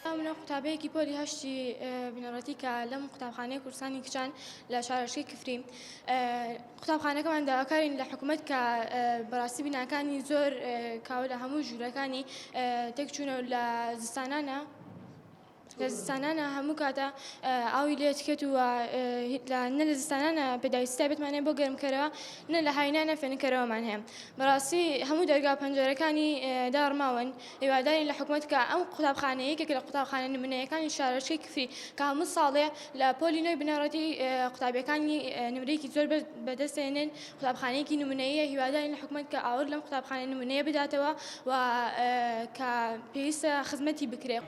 منە قوتابەیەکی پۆلی هەشتی بنەڕەتی کە لەم قوتابخانەی کوردستانی کچان لە شارەشەی کفری. قوتابخانەکەمان داواکارین لە حکوومەت کە بەڕاستی بیناکانی زۆر کاوە لە هەموو ژوورەکانی تێکچوونە لە زستانانە لە زستانانە هەموو کاتە ئاوی لێ تکێت و نە لە زستانانە پێداویستا بێتمانێ بۆ گەرمکەرەوە نە لە هاینانە فێنکەرەوەمان هەیە. بەڕاستی هەموو دەرگا پەنجەرەکانی داڕماون. هیوادارین لە حکوومەت کە ئەم قوتابخانەیە یەکێک لە قوتابخانە نمونەیەکانی شارەشەی کفری کە هەموو ساڵێ لە پۆلی نوێی بنەڕەتی قوتابیەکانی نمرەیەکی زۆر بەدەستێنن. قوتابخانەیەکی نمونەیە هیوادارین لە حکوومەت کە ئاور لەم قوتابخانە نمونەیە بداتەوە و کە پێویستە خزمەتی بکرێ.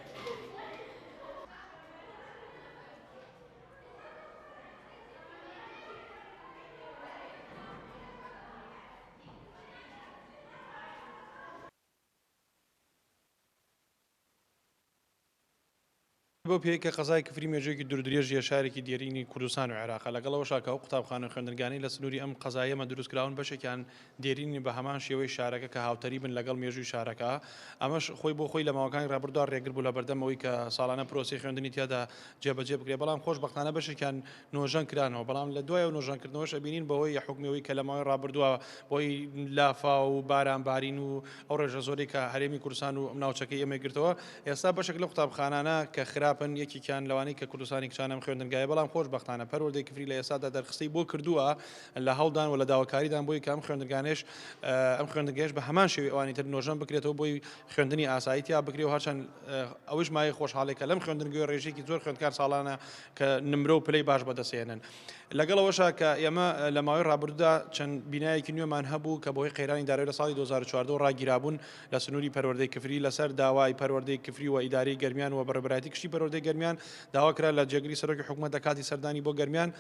بۆ پێی کە قەزای کفری مێژوێکی دوردرێژیە شارێکی دێرینی کوردستان و عێراق لەگەڵەوە شاکە و قوتابخانە خوێندنگانی لە سنووری ئەم قەزایەمە دروستکراون بەشێکیان دێرینی بە هەمان شێوەی شارەکە کە هاوتەری بن لەگەڵ مێژووی شارەکە. ئەمەش خۆی بۆ خۆی لە ماوەکانی ڕابردوودا ڕێگر بوو لە بەردەمەوەی کە ساڵانە پرۆسی خوێندنی تیادا جێبەجێ بکرێ، بەڵام خۆشبەختانە بەشێکیان نۆژەن کرانەوە، بەڵام لە دوایە نۆژەنکردنەوەش ئەبینین بەهۆی حکومەوەی کە لە ماوەی ڕابردووە بۆی لافا و بارانبارین و ئەو ڕێژە زۆری کە هەرێمی کوردستان و ناوچەکەی ئەمە گرتەوە. ئێستا بەشێک لە قوتابخانانە کە خراپن یەکێکیان لەوانەی کە کوردستانی کچانم خوێندنگایە، بەڵام خۆشبەختانە پەروەردەی کفری لە ئێستادا دەرخستەی بۆ کردووە لە هەڵدان و لە داواکاریدان بۆی کە ئەم خوێندنگەش بە هەمان شێوەی ئەوانی تر نۆژەن بکرێتەوە بۆی خوێندنی ئاساییتیا بکرێ و هەرچەند ئەوش مای خۆشحاڵێکە لەم خوێندنگەوەی ڕێژێکی زۆر خوێندکار ساڵانە کە نمرە و پلەی باش بەدەستێنن. لەگەڵەوەشە کە ئێمە لە ماوەی ڕابردوودا چەند بینایەکی نوێمان هەبوو کە بۆی قەیرانی دارایی لە ساڵی 2014 ڕاگیرابوون لە سنووری پەروەردەی کفری لەسەر داوای پەروەردەی کفری و ئیدارەی گەرمیان و بەڕێبەرایەتی کشتی پەروەردەی گەرمیان داواکرا لە جێگری سەرۆکی حکوومەت کاتی سەردانی بۆ گەرمیان.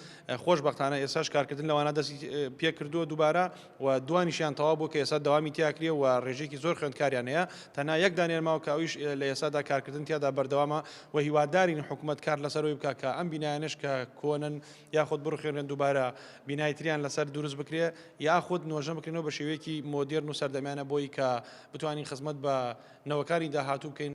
خۆشبەختانە ئێستاش کارکردن لەوانە دەستی پێ کردووە دووبارە و دوانیشیان تەواو بوو کە ئێستا داوامی تیاکرێ و ڕێژێکی زۆر خوێندکاریان هەیە. تەنها یەک دانێر ماوە کە ئەویش لە ئێستادا کارکردن تیادا بەردەوامە و هیوادارین حکوومەت کار لەسەرەوەی بکە کە ئەم بینایانش کە کۆنن یاخود بڕخێنن دووبارە بینای تریان لەسەر دروست بکرێ یاخود نۆژەن بکرێنەوە بە شێوەیەکی مۆدێرن و سەردەمیانە بۆی کە بتوانین خزمەت بە نەوەکانی داهاتوو بکەین.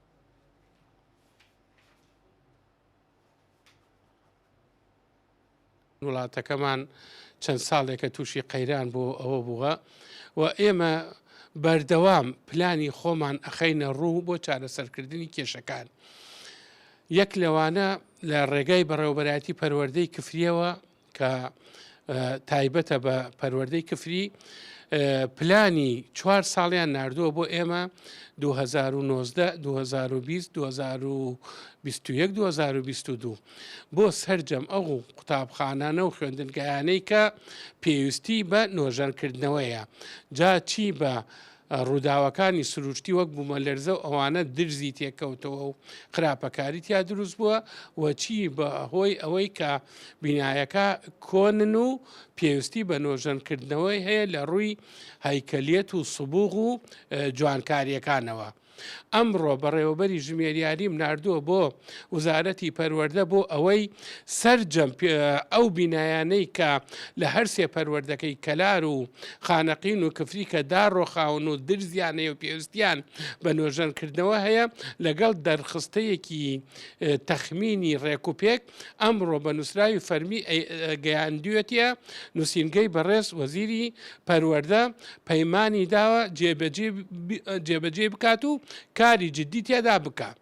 وڵاتەکەمان چەند ساڵێکە تووشی قەیران بۆ ئەوە بووە و ئێمە بەردەوام پلانی خۆمان ئەخەینە ڕوو بۆ چارەسەرکردنی کێشەکان. یەک لەوانە لە ڕێگای بەڕێوەبەرایەتی پەروەردەی کفریەوە کە تایبەتە بە پەروەردەی کفری پلانی 4 ساڵیان نردووە بۆ ئێمە 2019 2020 2021 2022 بۆ سەرجەم ئەو قوتابخانانە و خوێندنگایانەی کە پێویستی بە نۆژەنکردنەوەیە. جا چی بە ڕووداوەکانی سروشتی وەک بوومەلەرزە و ئەوانە درزی تێکەوتەوە و خراپەکاری تیا دروست بووە و چی بە هۆی ئەوەی کە بینایەکە کۆنن و پێویستی بە نۆژەنکردنەوەی هەیە لە ڕووی هەیکەلیەت و سبوغ و جوانکاریەکانەوە. ئەمڕۆ بەڕێوەبەری ژمێریاریم نردووە بۆ وزارەتی پەروەردە بۆ ئەوەی سەرجەم ئەو بینایانەی کە لە هەرسێ پەروەردەکەی کەلار و خانەقین و کفری کە داڕۆخاون و درزیانەیە و پێویستیان بە نۆژەنکردنەوە هەیە لەگەڵ دەرخستەیەکی تەخمینی ڕێکوپێک ئەمڕۆ بە نووسراوی فەرمی گەیاندوێتە نووسینگەی بەڕێز وەزیری پەروەردە پەیمانی داوە جێبەجێ بکات و کاری جدی تێدا بکات.